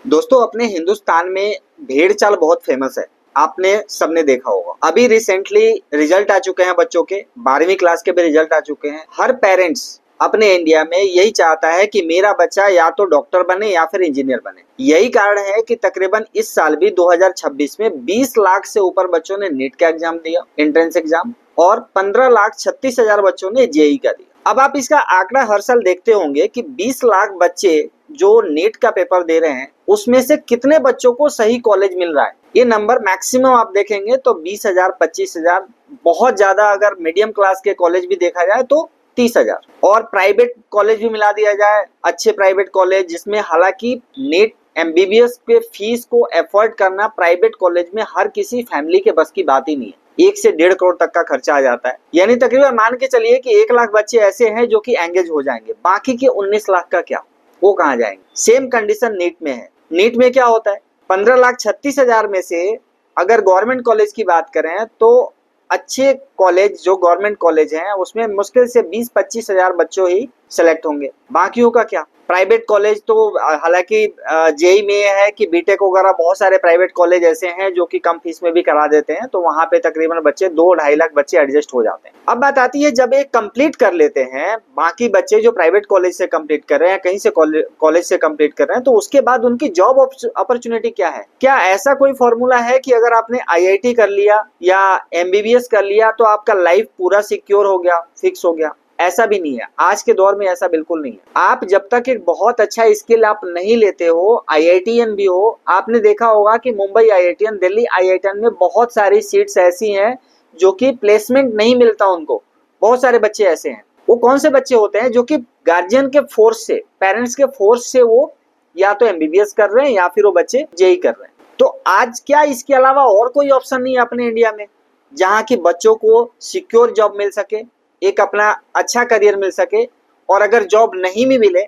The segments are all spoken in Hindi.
दोस्तों अपने हिंदुस्तान में भेड़ चाल बहुत फेमस है। आपने सबने देखा होगा। अभी रिसेंटली रिजल्ट आ चुके हैं बच्चों के, 12वीं क्लास के भी रिजल्ट आ चुके हैं। हर पेरेंट्स अपने इंडिया में यही चाहता है कि मेरा बच्चा या तो डॉक्टर बने या फिर इंजीनियर बने। यही कारण है कि तकरीबन इस साल भी 2026 में 20 लाख से ऊपर बच्चों ने नीट का एग्जाम दिया, एंट्रेंस एग्जाम, और 15,36,000 बच्चों ने जेई का दिया। अब आप इसका आंकड़ा हर साल देखते होंगे कि 20 लाख बच्चे जो नीट का पेपर दे रहे हैं उसमें से कितने बच्चों को सही कॉलेज मिल रहा है। ये नंबर मैक्सिमम आप देखेंगे तो 20,000, 25,000, बहुत ज्यादा अगर मीडियम क्लास के कॉलेज भी देखा जाए तो 30,000, और प्राइवेट कॉलेज भी मिला दिया जाए, अच्छे प्राइवेट कॉलेज जिसमें हालांकि नीट एमबीबीएस के फीस को एफोर्ड करना प्राइवेट कॉलेज में हर किसी फैमिली के बस की बात ही नहीं है। 1 से 1.5 करोड़ तक का खर्चा आ जाता है। यानी तकरीबन मान के चलिए कि 1 लाख बच्चे ऐसे हैं जो कि एंगेज हो जाएंगे, बाकी के 19 लाख का क्या, वो कहाँ जाएंगे। सेम कंडीशन नीट में है। नीट में क्या होता है, 15,36,000 में से अगर गवर्नमेंट कॉलेज की बात करें तो अच्छे कॉलेज जो गवर्नमेंट कॉलेज हैं उसमें मुश्किल से 20-25,000 बच्चों ही सेलेक्ट होंगे। बाकियों का क्या। प्राइवेट कॉलेज तो हालांकि जेई में है कि बीटेक वगैरह बहुत सारे प्राइवेट कॉलेज ऐसे हैं जो कि कम फीस में भी करा देते हैं, तो वहां पे तकरीबन बच्चे 2-2.5 लाख बच्चे एडजस्ट हो जाते हैं। अब बात आती है जब एक कंप्लीट कर लेते हैं, बाकी बच्चे जो प्राइवेट कॉलेज से कंप्लीट कर रहे हैं, कहीं से कॉलेज से कंप्लीट कर रहे हैं, तो उसके बाद उनकी जॉब अपॉर्चुनिटी क्या है। क्या ऐसा कोई फॉर्मूला है कि अगर आपने आईआईटी कर लिया या एमबीबीएस कर लिया तो आपका लाइफ पूरा सिक्योर हो गया, फिक्स हो गया। ऐसा भी नहीं है। आज के दौर में ऐसा बिल्कुल नहीं है। आप जब तक एक बहुत अच्छा स्किल आप नहीं लेते हो, आईआईटीएन भी हो, आपने देखा होगा कि मुंबई आईआईटीएन, दिल्ली आईआईटीएन में बहुत सारी सीट्स ऐसी हैं जो कि प्लेसमेंट नहीं मिलता उनको। बहुत सारे बच्चे ऐसे हैं। वो कौन से बच्चे होते हैं जो कि गार्जियन के फोर्स से, पेरेंट्स के फोर्स से वो या तो एमबीबीएस कर रहे हैं या फिर वो बच्चे जेई कर रहे हैं। तो आज क्या इसके अलावा और कोई ऑप्शन नहीं है अपने इंडिया में जहाँ की बच्चों को सिक्योर जॉब मिल सके, एक अपना अच्छा करियर मिल सके, और अगर जॉब नहीं भी मिले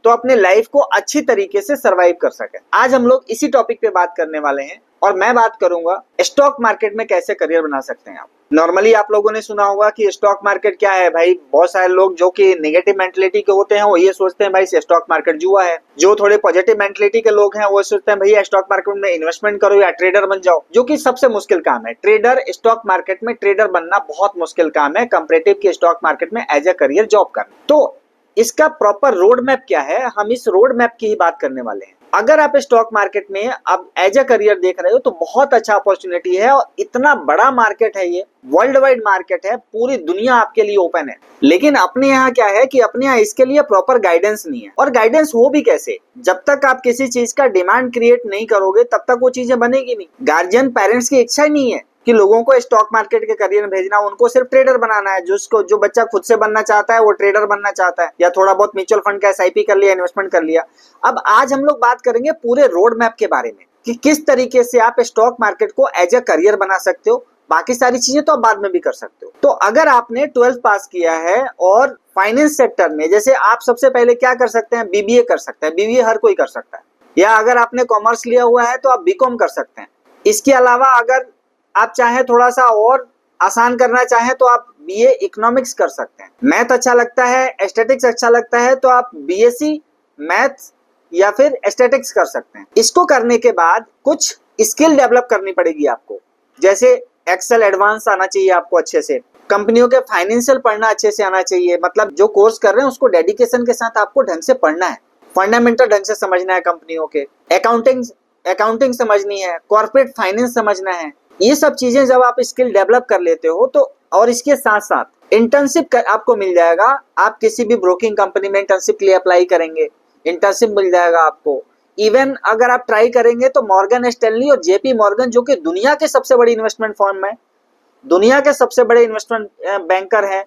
तो अपने लाइफ को अच्छी तरीके से सरवाइव कर सके। आज हम लोग इसी टॉपिक पे बात करने वाले हैं और मैं बात करूंगा स्टॉक मार्केट में कैसे करियर बना सकते हैं आप। नॉर्मली आप लोगों ने सुना होगा कि स्टॉक मार्केट क्या है भाई। बहुत सारे लोग जो कि नेगेटिव मेंटलिटी के होते हैं वो ये सोचते हैं भाई स्टॉक मार्केट जुआ है। जो थोड़े पॉजिटिव मेंटलिटी के लोग हैं वो सोचते हैं भैया स्टॉक मार्केट में इन्वेस्टमेंट करो या ट्रेडर बन जाओ, जो कि सबसे मुश्किल काम है। ट्रेडर, स्टॉक मार्केट में ट्रेडर बनना बहुत मुश्किल काम है कंपैरेटिव की स्टॉक मार्केट में एज ए करियर जॉब करना। तो इसका प्रॉपर रोड मैप क्या है, हम इस रोड मैप की ही बात करने वाले हैं। अगर आप स्टॉक मार्केट में अब एज अ करियर देख रहे हो तो बहुत अच्छा अपॉर्चुनिटी है, और इतना बड़ा मार्केट है, ये वर्ल्ड वाइड मार्केट है, पूरी दुनिया आपके लिए ओपन है। लेकिन अपने यहाँ क्या है कि अपने यहाँ इसके लिए प्रॉपर गाइडेंस नहीं है। और गाइडेंस हो भी कैसे, जब तक आप किसी चीज का डिमांड क्रिएट नहीं करोगे तब तक वो चीजें बनेगी नहीं। गार्जियन, पेरेंट्स की इच्छा ही नहीं है कि लोगों को स्टॉक मार्केट के करियर में भेजना, उनको सिर्फ ट्रेडर बनाना है। जो बच्चा खुद से बनना चाहता है वो ट्रेडर बनना चाहता है, या थोड़ा बहुत म्यूचुअल फंड का एसआईपी कर लिया, इन्वेस्टमेंट कर लिया। अब आज हम लोग बात करेंगे पूरे रोड मैप के बारे में कि किस तरीके से आप स्टॉक मार्केट को एज ए करियर बना सकते हो। बाकी सारी चीजें तो आप बाद में भी कर सकते हो। तो अगर आपने 12th पास किया है और फाइनेंस सेक्टर में, जैसे आप सबसे पहले क्या कर सकते हैं, बीबीए कर सकते हैं। बीबीए हर कोई कर सकता है, या अगर आपने कॉमर्स लिया हुआ है तो आप बीकॉम कर सकते हैं। इसके अलावा अगर आप चाहें थोड़ा सा और आसान करना चाहें तो आप बीए इकोनॉमिक्स कर सकते हैं। मैथ अच्छा लगता है, एस्थेटिक्स अच्छा लगता है तो आप बीएससी मैथ या फिर एस्थेटिक्स कर सकते हैं। इसको करने के बाद कुछ स्किल डेवलप करनी पड़ेगी आपको, जैसे एक्सेल एडवांस आना चाहिए आपको अच्छे से, कंपनियों के फाइनेंशियल पढ़ना अच्छे से आना चाहिए। मतलब जो कोर्स कर रहे हैं उसको डेडिकेशन के साथ आपको ढंग से पढ़ना है, फंडामेंटल ढंग से समझना है कंपनियों के, अकाउंटिंग समझनी है, कॉर्पोरेट फाइनेंस समझना है। ये सब चीजें जब आप स्किल डेवलप कर लेते हो तो, और इसके साथ साथ इंटर्नशिप आपको मिल जाएगा। आप किसी भी ब्रोकिंग कंपनी में इंटर्नशिप के लिए अप्लाई करेंगे, इंटर्नशिप मिल जाएगा आपको। इवन अगर आप ट्राई करेंगे तो मॉर्गन स्टैनली और जेपी मॉर्गन, जो कि दुनिया के सबसे बड़ी इन्वेस्टमेंट फर्म है, दुनिया के सबसे बड़े इन्वेस्टमेंट बैंकर है,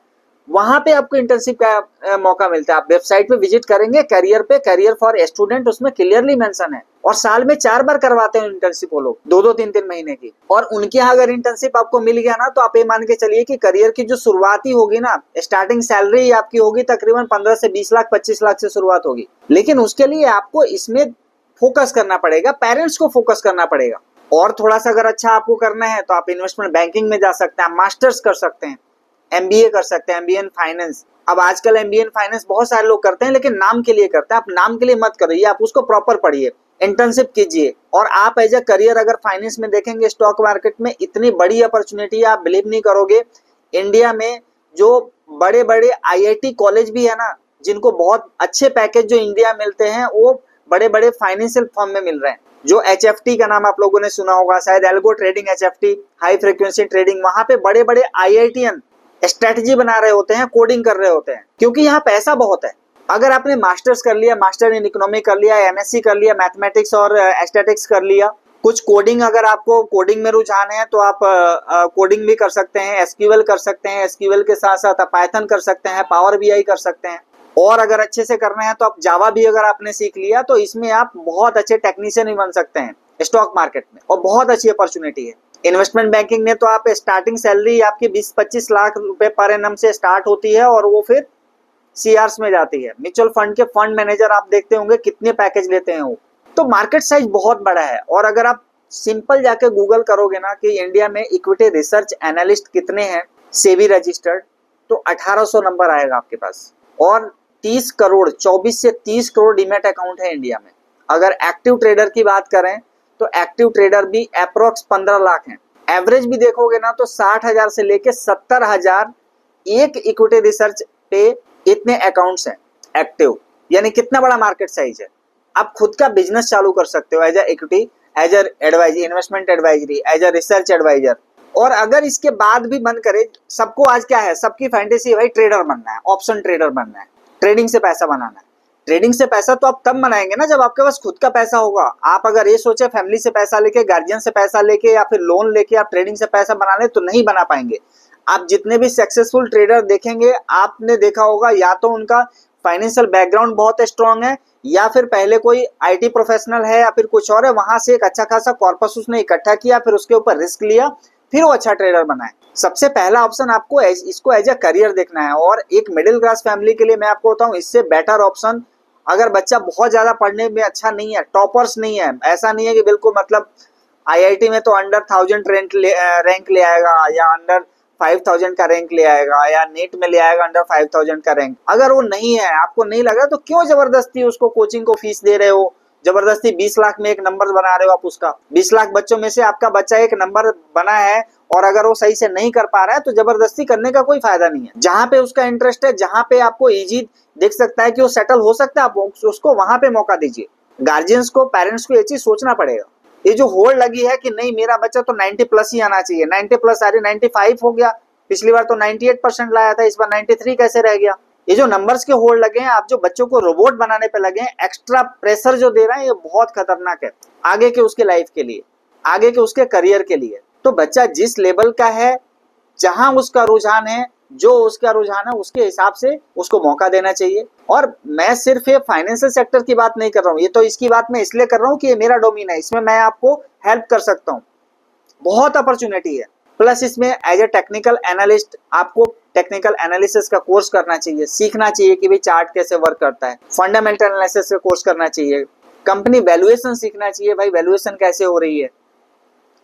वहां पे आपको इंटर्नशिप का मौका मिलता है। आप वेबसाइट पे विजिट करेंगे, करियर पे, करियर फॉर स्टूडेंट, उसमें क्लियरली मेंशन है। और साल में 4 बार करवाते हैं इंटर्नशिप वो लोग, 2-2, 3-3 महीने की। और उनके यहाँ अगर इंटर्नशिप आपको मिल गया ना तो आप ये मान के चलिए कि करियर की जो शुरुआती होगी ना, स्टार्टिंग सैलरी आपकी होगी तकरीबन 15 से 20 लाख, 25 लाख से शुरुआत होगी। लेकिन उसके लिए आपको इसमें फोकस करना पड़ेगा, पेरेंट्स को फोकस करना पड़ेगा। और थोड़ा सा अगर अच्छा आपको करना है तो आप इन्वेस्टमेंट बैंकिंग में जा सकते हैं, मास्टर्स कर सकते हैं, एमबीए कर सकते हैं, एमबीए इन फाइनेंस। अब आजकल एमबीए इन फाइनेंस बहुत सारे लोग करते हैं लेकिन नाम के लिए करते हैं। आप नाम के लिए मत करिए, आप उसको प्रॉपर पढ़िए। इंटर्नशिप कीजिए। और आप एज ए करियर अगर फाइनेंस में देखेंगे स्टॉक मार्केट में, इतनी बड़ी अपॉर्चुनिटी है, आप बिलीव नहीं करोगे। इंडिया में जो बड़े बड़े आईआईटी कॉलेज भी है ना, जिनको बहुत अच्छे पैकेज जो इंडिया मिलते हैं, वो बड़े बड़े फाइनेंशियल फर्म में मिल रहे हैं। जो एचएफटी का नाम आप लोगों ने सुना होगा शायद, algo trading HFT, high frequency trading, वहां पे बड़े बड़े आईआईटीएन स्ट्रेटजी बना रहे होते हैं, कोडिंग कर रहे होते हैं, क्योंकि यहाँ पैसा बहुत है। अगर आपने मास्टर्स कर लिया, मास्टर इन इकोनॉमी कर लिया, एमएससी कर लिया, मैथमेटिक्स और एस्थेटिक्स कर लिया, कुछ कोडिंग, अगर आपको कोडिंग में रुझान है तो आप कोडिंग भी कर सकते हैं, एसक्यूएल कर सकते हैं, एसक्यूएल के साथ साथ आप पाइथन कर सकते हैं, पावर बीआई कर सकते हैं, और अगर अच्छे से करना है तो आप जावा भी अगर आपने सीख लिया तो इसमें आप बहुत अच्छे टेक्नीशियन भी बन सकते हैं स्टॉक मार्केट में, और बहुत अच्छी अपॉर्चुनिटी है। इन्वेस्टमेंट बैंकिंग में तो आप स्टार्टिंग सैलरी आपकी 20-25 लाख रुपए पर एनम से स्टार्ट होती है, और वो फिर सीआरस में जाती है। म्यूचुअल फंड के फंड मैनेजर आप देखते होंगे कितने पैकेज लेते हैं वो। तो मार्केट साइज बहुत बड़ा है। और अगर आप सिंपल जाके गूगल करोगे ना कि इंडिया में इक्विटी रिसर्च एनालिस्ट कितने हैं सेबी रजिस्टर्ड, तो 1800 नंबर आएगा आपके पास। और 30 करोड़ 24 से 30 करोड़ डीमैट अकाउंट है इंडिया में। अगर एक्टिव ट्रेडर की बात करें तो एक्टिव ट्रेडर भी अप्रोक्स 15 लाख हैं। एवरेज भी देखोगे ना तो 60,000 से लेके 70,000 एक इक्विटी रिसर्च पे इतने अकाउंट्स हैं एक्टिव। यानी कितना बड़ा मार्केट साइज है। आप खुद का बिजनेस चालू कर सकते हो as a equity, as a advisory, investment advisory, as a research advisor. और अगर इसके बाद भी मन करे, सबको आज क्या है, सबकी फैंटेसी भाई ट्रेडर बनना है, ऑप्शन ट्रेडर बनना है, ट्रेडिंग से पैसा बनाना है। ट्रेडिंग से पैसा तो आप तब बनाएंगे ना जब आपके पास खुद का पैसा होगा। आप अगर ये सोचे फैमिली से पैसा लेके, गार्जियन से पैसा लेके या फिर लोन लेके आप ट्रेडिंग से पैसा बना ले, तो नहीं बना पाएंगे। आप जितने भी सक्सेसफुल ट्रेडर देखेंगे, आपने देखा होगा या तो उनका फाइनेंशियल बैकग्राउंड बहुत स्ट्रांग है, या फिर पहले कोई आईटी प्रोफेशनल है, या फिर कुछ और है, वहां से एक अच्छा खासा कॉर्पस उसने इकट्ठा किया, फिर उसके ऊपर रिस्क लिया, फिर वो अच्छा ट्रेडर बना है। सबसे पहला ऑप्शन आपको इसको एज ए करियर देखना है। और एक मिडिल क्लास फैमिली के लिए मैं आपको बताऊं, इससे बेटर ऑप्शन, अगर बच्चा बहुत ज्यादा पढ़ने में अच्छा नहीं है, टॉपर्स नहीं है, ऐसा नहीं है कि बिल्कुल मतलब आईआईटी में तो अंडर 1000 रैंक ले आएगा, या अंडर 5000 का रैंक ले आएगा, या नीट में ले आएगा अंडर 5000 का रैंक, अगर वो नहीं है, आपको नहीं लग रहा, तो क्यों जबरदस्ती उसको कोचिंग को फीस दे रहे हो, जबरदस्ती 20 लाख में एक नंबर बना रहे हो आप उसका। 20 लाख बच्चों में से आपका बच्चा एक नंबर बना है, और अगर वो सही से नहीं कर पा रहा है तो जबरदस्ती करने का कोई फायदा नहीं है। जहां पे उसका इंटरेस्ट है, जहां पे आपको इजी देख सकता है कि वो सेटल हो सकता है, आप उसको वहां पे मौका दीजिए। गार्जियंस को, पेरेंट्स को ये चीज सोचना पड़ेगा। ये जो होड़ लगी है कि नहीं मेरा बच्चा तो 90 प्लस ही आना चाहिए, 90 प्लस आ रही, 95 हो गया, पिछली बार तो 98% लाया था, इस बार 93 कैसे रह गया, ये जो नंबर्स के होड़ लगे हैं, आप जो बच्चों को रोबोट बनाने पे लगे हैं, एक्स्ट्रा प्रेशर जो दे रहे हैं, ये बहुत खतरनाक है आगे के उसके लाइफ के लिए, आगे के उसके करियर के लिए। तो बच्चा जिस लेवल का है, जहां उसका रुझान है, जो उसका रुझान है, उसके हिसाब से उसको मौका देना चाहिए। और मैं सिर्फ ये फाइनेंशियल सेक्टर की बात नहीं कर रहा हूँ, ये तो इसकी बात मैं इसलिए कर रहा हूँ कि ये मेरा डोमेन है, इसमें मैं आपको हेल्प कर सकता हूँ, बहुत अपॉर्चुनिटी है। प्लस इसमें एज ए टेक्निकल एनालिस्ट आपको टेक्निकल एनालिसिस का कोर्स करना चाहिए, सीखना चाहिए कि भाई चार्ट कैसे वर्क करता है, फंडामेंटल एनालिसिस का कोर्स करना चाहिए, कंपनी वैल्यूएशन सीखना चाहिए, भाई वैल्यूएशन कैसे हो रही है।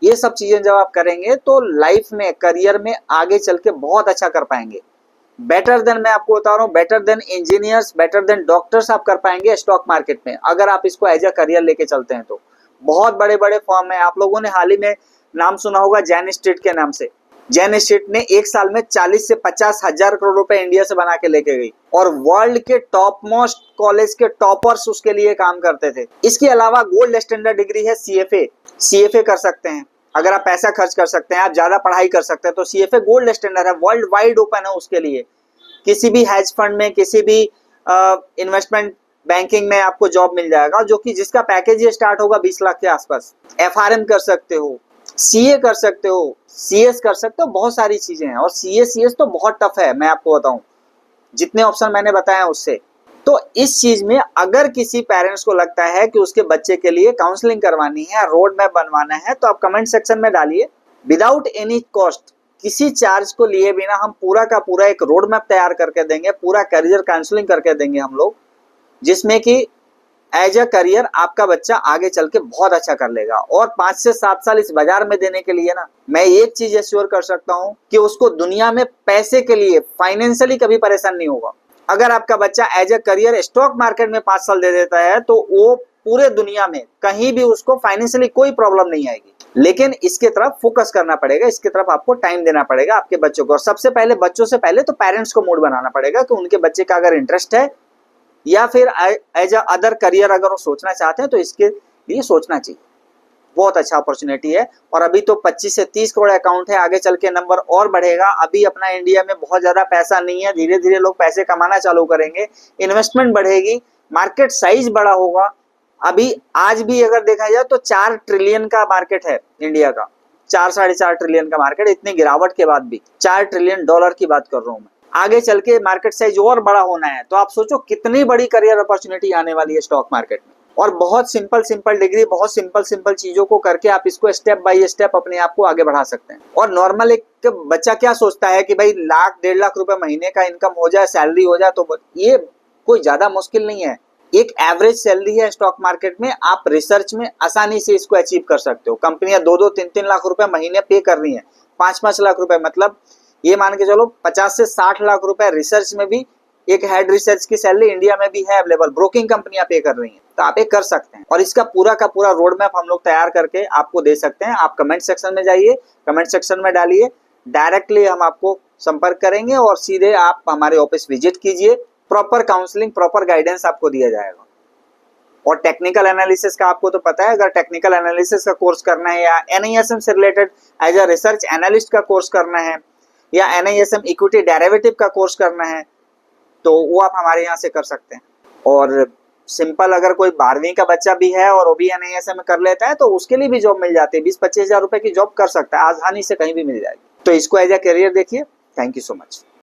ये सब चीजें जब आप करेंगे तो लाइफ में, करियर में आगे चल के बहुत अच्छा कर पाएंगे। बेटर देन, मैं आपको बता रहा हूँ, better than engineers, better than doctors आप कर पाएंगे स्टॉक मार्केट में, अगर आप इसको एज ए करियर लेके चलते हैं तो। बहुत बड़े बड़े फर्म है, आप लोगों ने हाल ही में नाम सुना होगा जैन स्ट्रीट के नाम से। जैन स्ट्रीट ने एक साल में 40 से 50 हजार करोड़ रुपए इंडिया से बना के लेके गई, और वर्ल्ड के टॉप मोस्ट कॉलेज के टॉपर्स उसके लिए काम करते थे। इसके अलावा गोल्ड स्टैंडर्ड डिग्री है सीएफए कर सकते हैं, अगर आप पैसा खर्च कर सकते हैं, आप ज्यादा पढ़ाई कर सकते हैं, तो सीएफए गोल्ड स्टैंडर्ड है, वर्ल्ड वाइड ओपन है उसके लिए। किसी भी हेज फंड में, किसी भी इन्वेस्टमेंट बैंकिंग में आपको जॉब मिल जाएगा, जो कि जिसका पैकेज ये स्टार्ट होगा 20 लाख के आसपास। एफआरएम कर सकते हो, सीए कर सकते हो, सीएस कर सकते हो, बहुत सारी चीजें हैं। और सीएस तो बहुत टफ है, मैं आपको बताऊं, जितने ऑप्शन मैंने बताया उससे। तो इस चीज में अगर किसी पेरेंट्स को लगता है कि उसके बच्चे के लिए काउंसलिंग करवानी है, रोड मैप बनवाना है, तो आप कमेंट सेक्शन में डालिए। विदाउट एनी कॉस्ट, किसी चार्ज को लिए बिना हम पूरा का पूरा एक रोड मैप तैयार करके देंगे, पूरा करियर काउंसलिंग करके देंगे हम लोग, जिसमें कि एज अ करियर आपका बच्चा आगे चल के बहुत अच्छा कर लेगा। और 5 से 7 साल इस बाजार में देने के लिए ना, मैं एक चीज एश्योर कर सकता हूँ कि उसको दुनिया में पैसे के लिए फाइनेंशियली कभी परेशान नहीं होगा। अगर आपका बच्चा as a career stock market में 5 साल दे देता है, तो वो पूरे दुनिया में कहीं भी उसको फाइनेंशियली कोई प्रॉब्लम नहीं आएगी। लेकिन इसके तरफ फोकस करना पड़ेगा, इसके तरफ आपको टाइम देना पड़ेगा आपके बच्चों को। और सबसे पहले बच्चों से पहले तो पेरेंट्स को मूड बनाना पड़ेगा कि उनके बच्चे का अगर इंटरेस्ट है या फिर एज अ अदर करियर अगर वो सोचना चाहते हैं तो इसके लिए सोचना चाहिए। बहुत अच्छा अपॉर्चुनिटी है। और अभी तो 25 से 30 करोड़ अकाउंट है, आगे चल के नंबर और बढ़ेगा। अभी अपना इंडिया में बहुत ज्यादा पैसा नहीं है, धीरे धीरे लोग पैसे कमाना चालू करेंगे, इन्वेस्टमेंट बढ़ेगी, मार्केट साइज बड़ा होगा। अभी आज भी अगर देखा जाए तो 4 ट्रिलियन का मार्केट है इंडिया का, 4 साढ़े 4 ट्रिलियन का मार्केट, इतनी गिरावट के बाद भी। $4 ट्रिलियन की बात कर रहा हूं मैं। आगे चल के मार्केट साइज और बड़ा होना है, तो आप सोचो कितनी बड़ी करियर अपॉर्चुनिटी आने वाली है स्टॉक मार्केट में। और बहुत सिंपल डिग्री, बहुत सिंपल चीजों को करके आप इसको स्टेप बाय स्टेप अपने आप को आगे बढ़ा सकते हैं। और नॉर्मल एक बच्चा क्या सोचता है कि भाई लाख 1.5 लाख रुपए महीने का इनकम हो जाए, सैलरी हो जाए, तो ये कोई ज्यादा मुश्किल नहीं है। एक एवरेज सैलरी है स्टॉक मार्केट में, आप रिसर्च में आसानी से इसको अचीव कर सकते हो। कंपनियां 2-2, 3-3 लाख रुपए महीने पे कर रही हैं, 5-5 लाख रुपए, मतलब ये मान के चलो 50 से 60 लाख रुपए रिसर्च में भी एक हेड रिसर्च की सैलरी इंडिया में भी है अवेलेबल, ब्रोकिंग कंपनियां पे कर रही हैं। तो आप ये कर सकते हैं और इसका पूरा का पूरा रोड मैप हम लोग तैयार करके आपको दे सकते हैं। आप कमेंट सेक्शन में जाइए, कमेंट सेक्शन में डालिए, डायरेक्टली हम आपको संपर्क करेंगे और सीधे आप हमारे ऑफिस विजिट कीजिए। प्रॉपर काउंसलिंग, प्रॉपर गाइडेंस आपको दिया जाएगा। और टेक्निकल एनालिसिस का आपको तो पता है, अगर टेक्निकल एनालिसिस का कोर्स करना है या NISM से related as a research analyst का कोर्स करना है या NISM इक्विटी डेरिवेटिव का कोर्स करना है, तो वो आप हमारे यहाँ से कर सकते हैं। और सिंपल अगर कोई 12वीं का बच्चा भी है और वो भी NISM में कर लेता है तो उसके लिए भी जॉब मिल जाती है, 20-25 हजार रुपए की जॉब कर सकता है, आसानी से कहीं भी मिल जाएगी। तो इसको एज अ करियर देखिए। Thank you so much.